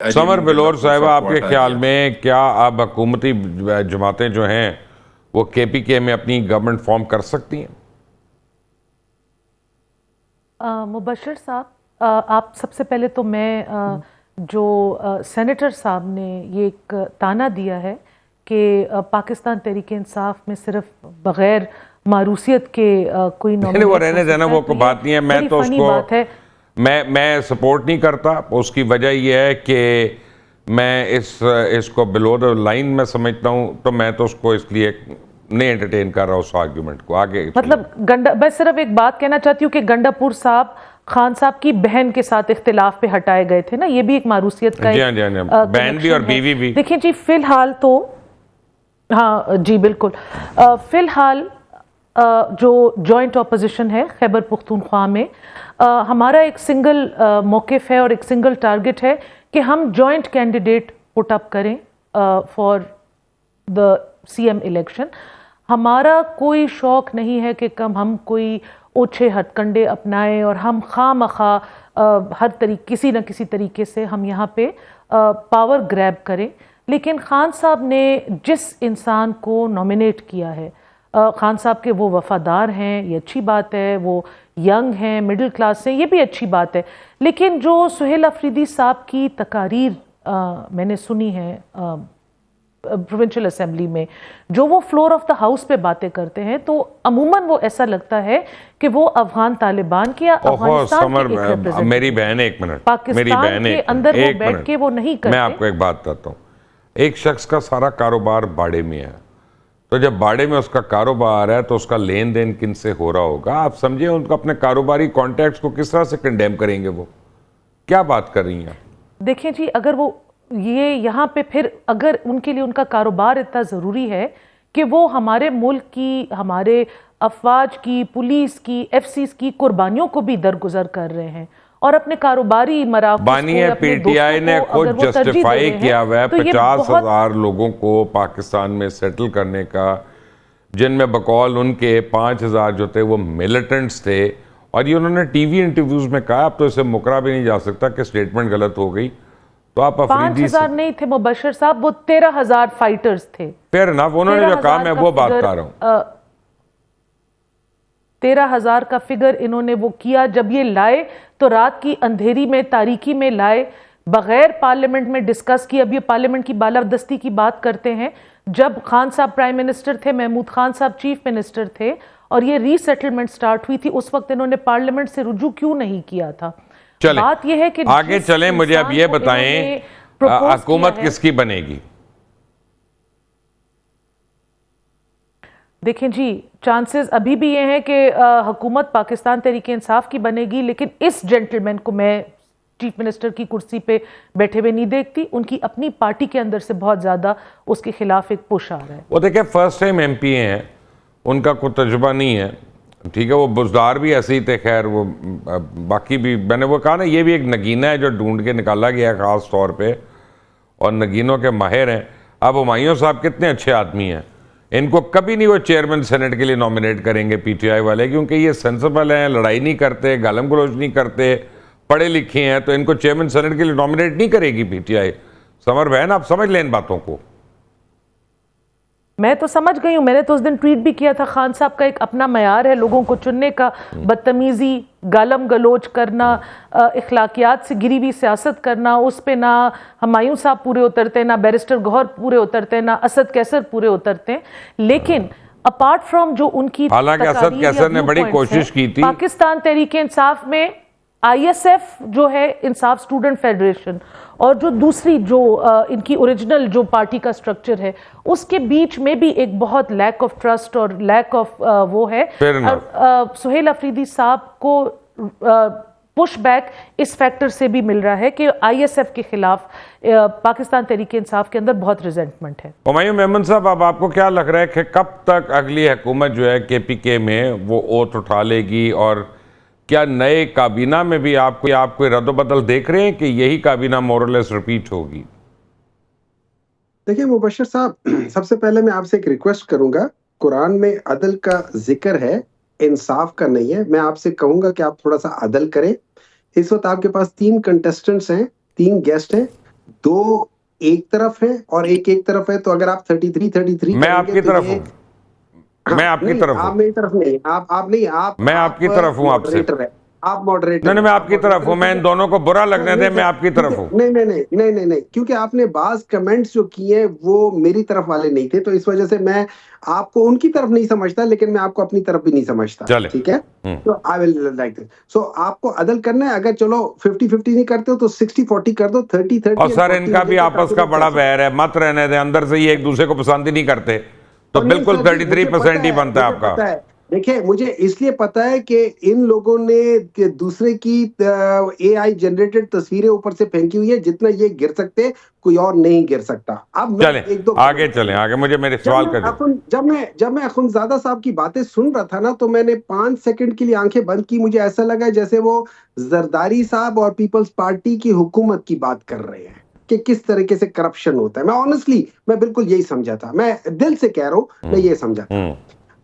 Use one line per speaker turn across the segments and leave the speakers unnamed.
Summer बिलोर साहिबा, आपके ख्याल में क्या अब हुकूमती जमातें जो हैं वो KPK में अपनी गवर्नमेंट फॉर्म कर सकती हैं?
मुबशर साहब, आप सबसे पहले तो मैं जो सेनेटर साहब ने ये एक ताना दिया है कि पाकिस्तान तहरीक इंसाफ में सिर्फ बगैर मारूसियत के कोई
नहीं, वो रहने देना, वो कोई बात नहीं है। मैं तो उसको
बात है।
मैं सपोर्ट नहीं करता। उसकी वजह यह है कि मैं इसको बिलो द लाइन में समझता हूँ, तो मैं तो उसको इसलिए नहीं एंटरटेन कर रहा उस आर्ग्यूमेंट को। आगे
मतलब मैं सिर्फ एक बात कहना चाहती हूँ कि गंडापुर साहब खान साहब की बहन के साथ इख्तिलाफ पे हटाए गए थे ना, ये भी एक मारूसियत का
बहन भी और बीवी भी।
देखिए जी, फिलहाल तो हाँ जी बिल्कुल, फिलहाल जो जॉइंट ऑपोजिशन है खैबर पुख्तूनख्वा में, हमारा एक सिंगल मौक़िफ़ है और एक सिंगल टारगेट है कि हम जॉइंट कैंडिडेट पुट अप करें फॉर द CM इलेक्शन। हमारा कोई शौक़ नहीं है कि हम कोई ओछे हथकंडे अपनाएं और हम खामखा किसी न किसी तरीके से हम यहाँ पे पावर ग्रैब करें। लेकिन खान साहब ने जिस इंसान को नॉमिनेट किया है, खान साहब के वो वफ़ादार हैं, ये अच्छी बात है, वो यंग हैं, मिडिल क्लास हैं, ये भी अच्छी बात है। लेकिन जो सुहेल अफरीदी साहब की तकारीर मैंने सुनी है प्रोविंशियल असेंबली में, जो वो फ्लोर ऑफ द हाउस पे बातें करते हैं, तो अमूमन वो ऐसा लगता है कि वो अफगान तालिबान के या अफगानिस्तान के एक रिप्रेजेंटेटिव।
मेरी बहन, एक मिनट,
पाकिस्तान के अंदर वो बैठ के वो नहीं करते।
मैं आपको एक बात बताता हूँ। एक शख्स का सारा कारोबार बाड़े में है, तो जब बाड़े में उसका कारोबार है तो उसका लेन देन किन से हो रहा होगा? आप समझे, उनको अपने कारोबारी कॉन्टैक्ट्स को किस तरह से कंडेम करेंगे? वो क्या बात कर रही हैं?
देखिए जी, अगर वो ये यहाँ पे फिर अगर उनके लिए उनका कारोबार इतना ज़रूरी है कि वो हमारे मुल्क की, हमारे अफवाज की, पुलिस की, FCs की कुर्बानियों को भी दरगुजर कर रहे हैं और अपने कारोबारी
PTI ने खुद जस्टिफाई किया हुआ है 50,000 लोगों को पाकिस्तान में सेटल करने का, जिनमें बकौल उनके 5,000 जो थे वो मिलिटेंट्स थे। और ये उन्होंने TV इंटरव्यूज में कहा। अब तो इसे मुकरा भी नहीं जा सकता कि स्टेटमेंट गलत हो गई। तो आप
5,000 नहीं थे मुबशर साहब, वो 13,000 फाइटर्स थे।
फिर ना उन्होंने जो कहा, मैं वो बात कर रहा हूँ।
13,000 का फिगर इन्होंने वो किया। जब ये लाए तो रात की अंधेरी में, तारीकी में लाए, बगैर पार्लियामेंट में डिस्कस किए। अब ये पार्लियामेंट की बालादस्ती की बात करते हैं। जब खान साहब प्राइम मिनिस्टर थे, महमूद खान साहब चीफ मिनिस्टर थे और ये रीसेटलमेंट स्टार्ट हुई थी, उस वक्त इन्होंने पार्लियामेंट से रुजू क्यों नहीं किया था? बात यह है कि
आगे चलें, मुझे अब ये बताएं, हुकूमत किसकी बनेगी?
देखें जी, चांसेस अभी भी ये हैं कि हुकूमत पाकिस्तान तहरीक इंसाफ की बनेगी, लेकिन इस जेंटलमैन को मैं चीफ मिनिस्टर की कुर्सी पे बैठे हुए नहीं देखती। उनकी अपनी पार्टी के अंदर से बहुत ज़्यादा उसके खिलाफ एक पुश आ रहा है।
वो देखिए, फर्स्ट टाइम MP हैं, उनका कोई तजुर्बा नहीं है, ठीक है। वो बुजदार भी ऐसे ही थे। खैर, वो बाकी भी मैंने वो कहा ना, ये भी एक नगीना है जो ढूंढ के निकाला गया है ख़ास तौर पे, और नगीनों के माहिर हैं। अब हुमायूं साहब कितने अच्छे आदमी हैं, इनको कभी नहीं वो चेयरमैन सेनेट के लिए नॉमिनेट करेंगे PTI वाले, क्योंकि ये सेंसिबल हैं, लड़ाई नहीं करते, गालम गलोच नहीं करते, पढ़े लिखे हैं। तो इनको चेयरमैन सेनेट के लिए नॉमिनेट नहीं करेगी PTI। समर बहन, आप समझ लें इन बातों को।
मैं तो समझ गई हूँ, मैंने तो उस दिन ट्वीट भी किया था। खान साहब का एक अपना मयार है लोगों को चुनने का, बदतमीजी, गालम गलोच करना, इखलाकियात से गिरी हुई सियासत करना, उस पे ना हुमायूं साहब पूरे उतरते, ना बैरिस्टर गौहर पूरे उतरते, ना असद कैसर पूरे उतरते। लेकिन अपार्ट फ्रॉम जो उनकी,
हालांकि असद कैसर ने बड़ी कोशिश की थी।
पाकिस्तान तहरीक इंसाफ में ISF जो है, इंसाफ स्टूडेंट फेडरेशन, और जो दूसरी जो इनकी ओरिजिनल जो पार्टी का स्ट्रक्चर है, उसके बीच में भी एक बहुत लैक ऑफ ट्रस्ट और लैक ऑफ वो है। सुहेल अफरीदी साहब को पुश बैक इस फैक्टर से भी मिल रहा है कि ISF के खिलाफ पाकिस्तान तहरीक इंसाफ के अंदर बहुत रिजेंटमेंट है।
हुमायूं मेमन साहब, अब आपको क्या लग रहा है कि कब तक अगली हुकूमत जो है KPK में वो ओथ उठा लेगी? और क्या नए काबीना में भी आप कोई रद्द-बदल देख रहे हैं कि यही काबीना मोरलेस रिपीट होगी?
देखिए मुबशर साहब, सबसे पहले मैं आपसे एक रिक्वेस्ट करूंगा। कुरान में अदल का जिक्र है, इंसाफ का नहीं है। मैं आपसे कहूंगा कि आप थोड़ा सा अदल करें। इस वक्त आपके पास 3 कंटेस्टेंट्स हैं, 3 गेस्ट हैं। दो एक तरफ है और एक तरफ है, तो अगर आप 33
मैं आपकी
तो
तरफ
ये
हूँ, मैं आपकी
नहीं,
तरफ
आप
हूँ,
मेरी तरफ नहीं, आप नहीं,
मैं आपकी तरफ हूँ आपसे।
मॉडरेटर है, आप मॉडरेटर
नहीं,
है,
मैं
आप
आपकी तरफ
मॉडरेटर
हूँ,
है,
मैं
ठीक
इन
है।
दोनों को बुरा लगने दे,
नहीं
मैं
सर,
आपकी
क्योंकि
तरफ हूँ।
नहीं, क्योंकि आपने बाज कमेंट्स जो किए वो मेरी तरफ वाले नहीं थे, तो इस वजह से मैं आपको उनकी तरफ नहीं समझता, लेकिन मैं आपको अपनी तरफ भी नहीं समझता,
चले।
ठीक है। तो आई विल लाइक दिस। सो आपको अदल करना है, अगर चलो 50-50 नहीं करते हो तो 60-40 कर दो, 30-30
और सर इनका भी आपस का बड़ा वैर है, मत रहने दे, अंदर से ही एक दूसरे को पसंद ही नहीं करते, तो
और नहीं
बिल्कुल
सर जी, मुझे पता
33% ही
है,
बनता है
मुझे
आपका।
पता है। देखिए, मुझे इसलिए पता है कि इन लोगों ने कि दूसरे की एआई जनरेटेड तस्वीरें ऊपर से फेंकी हुई है, जितना ये गिर सकते कोई और नहीं गिर सकता। अब मैं
चलें
एक दो
आगे चलें, आगे मुझे मेरे सवाल का जवाब।
जब मैं अखुनज़ादा साहब की बातें सुन रहा था ना, तो मैंने 5 सेकंड के लिए आंखें बंद की। मुझे ऐसा लगा जैसे वो जरदारी साहब और पीपल्स पार्टी की हुकूमत की बात कर रहे हैं कि किस तरीके से करप्शन होता है। मैं ऑनेस्टली, मैं बिल्कुल यही समझा था, मैं दिल से कह रहा हूं, मैं ये समझा था।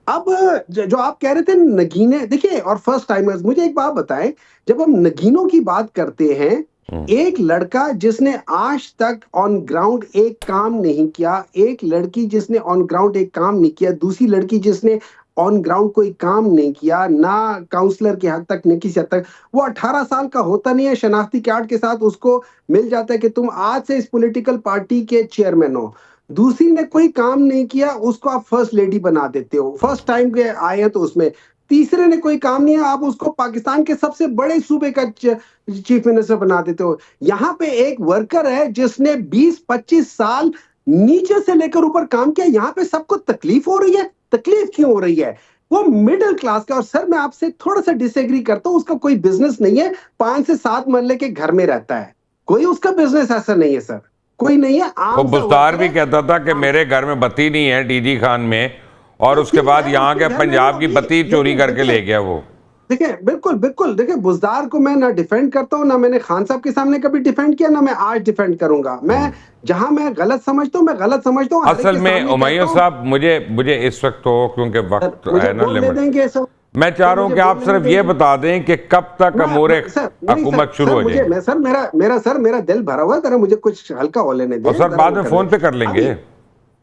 अब जो आप कह रहे थे नगीने, देखिए, और फर्स्ट टाइमर्स, मुझे एक बात बताएं, जब हम नगीनों की बात करते हैं, एक लड़का जिसने आज तक ऑन ग्राउंड एक काम नहीं किया, एक लड़की जिसने ऑन ग्राउंड एक काम नहीं किया, दूसरी लड़की जिसने ऑन ग्राउंड कोई काम नहीं किया, ना काउंसलर की हद तक, न किसी हद तक, वो 18 साल का होता नहीं है, शनाख्ती कार्ड के साथ उसको मिल जाता है कि तुम आज से इस पॉलिटिकल पार्टी के चेयरमैन हो। दूसरी ने कोई काम नहीं किया, उसको आप फर्स्ट लेडी बना देते हो, फर्स्ट टाइम के आए हैं तो उसमें। तीसरे ने कोई काम नहीं है, आप उसको पाकिस्तान के सबसे बड़े सूबे का चीफ मिनिस्टर बना देते हो। यहाँ पे एक वर्कर है जिसने 20-25 साल नीचे से लेकर ऊपर काम किया, यहाँ पे सबको तकलीफ हो रही है। तकलीफ क्यों हो रही है? वो मिडिल क्लास का। और सर, मैं आपसे थोड़ा सा डिसएग्री करता हूँ, उसका कोई बिजनेस नहीं है, 5 से 7 मरले के घर में रहता है, कोई उसका बिजनेस ऐसा नहीं है सर, कोई नहीं है,
वो
आम सा
बुज़दार
वर्कर
भी
है।
कहता था कि मेरे घर में बत्ती नहीं है डीजी खान में, और उसके
ठीक
बाद
है,
यहाँ
उसके
के
घर में
पंजाब
वो
की
भी,
बत्ती चोरी
लेकिन
करके ले गया वो।
देखिए, बिल्कुल बिल्कुल, देखिए, बुजदार को मैं ना डिफेंड करता हूँ, ना मैंने खान साहब के सामने कभी डिफेंड किया, ना मैं आज डिफेंड करूंगा। मैं जहां मैं गलत समझता हूँ, मैं गलत समझता हूँ, हर एक
असल
के
में
सामने
उमैया
कहता हूँ।
साहब, मुझे मुझे इस वक्त तो क्योंकि
सर,
वक्त
मुझे
है ना
बोलने
लिमिट,
देंगे सर,
मैं चाह
सर
रहा हूं
मुझे
कि आप
बोलने
सिर्फ ये
देंगे।
बता दें कि कब तक अमूर
सर नहीं, सर
हुकूमत शुरू
सर
हो
मुझे,
जाएगी।
मैं सर, मेरा सर, मेरा दिल भरा हुआ है, जरा मुझे कुछ हल्का हो लेने
और
दें,
सर
जरा
बाद
वो
में
कर
फोन
लें
पे कर लेंगे,
अभी।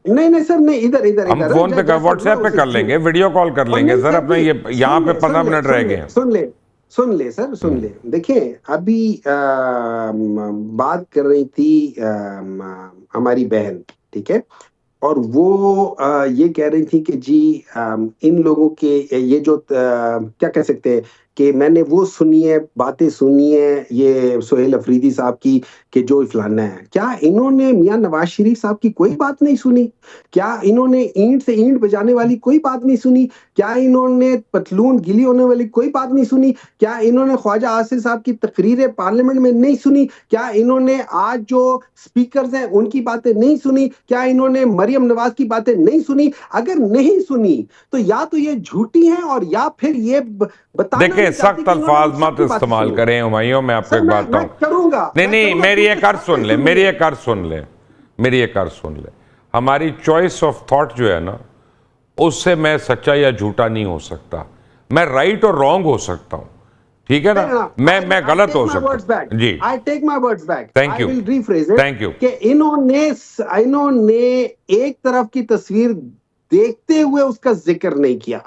नहीं नहीं सर, नहीं, इधर इधर
हम
इधर
फोन पे कर, व्हाट्सएप पे कर लेंगे, वीडियो कॉल कर
और
लेंगे
नहीं
सर,
सर
अपना
जी,
ये यहाँ पे 15 मिनट रह गए हैं।
सुन ले सर, सुन ले। देखिए, अभी बात कर रही थी हमारी बहन, ठीक है, और वो ये कह रही थी कि जी इन लोगों के ये जो क्या कह सकते हैं कि मैंने वो सुनी है, बातें सुनी है ये सोहेल अफरीदी साहब की, कि जो फलाना है। क्या इन्होंने मियां नवाज शरीफ साहब की कोई बात नहीं सुनी? क्या इन्होंने ईंट से ईंट बजाने वाली कोई बात नहीं सुनी? क्या इन्होंने पतलून गीली होने वाली कोई बात नहीं सुनी? क्या इन्होंने ख्वाजा आसिफ साहब की तकरीरें पार्लियामेंट में नहीं सुनी? क्या इन्होंने आज जो स्पीकर्स हैं उनकी बातें नहीं सुनी? क्या इन्होंने मरियम नवाज की बातें नहीं सुनी? अगर नहीं सुनी तो या तो ये झूठी हैं, और या फिर ये बताना
देखिए,
नहीं चाहती
सख्त
कि इन्होंने
अल्फाज
उन
मत
सबकी बातें
इस्तेमाल
सुनी।
करें हुमायूं, मैं आपको
सर
एक बात
मैं
बताऊं।
करूंगा,
नहीं, मेरी एक अर्ज सुन ले, मेरी एक अर्ज सुन ले, मेरी एक अर्ज सुन ले। हमारी चॉइस ऑफ थॉट जो है ना, उससे मैं सच्चा या झूठा नहीं हो सकता, मैं राइट और रॉन्ग हो सकता हूं, ठीक है ना, मैं गलत हो सकता हूं जी।
I take my words back,
thank
I
you,
will rephrase it
thank you.
कि इन्होंने एक तरफ की तस्वीर देखते हुए उसका जिक्र नहीं किया,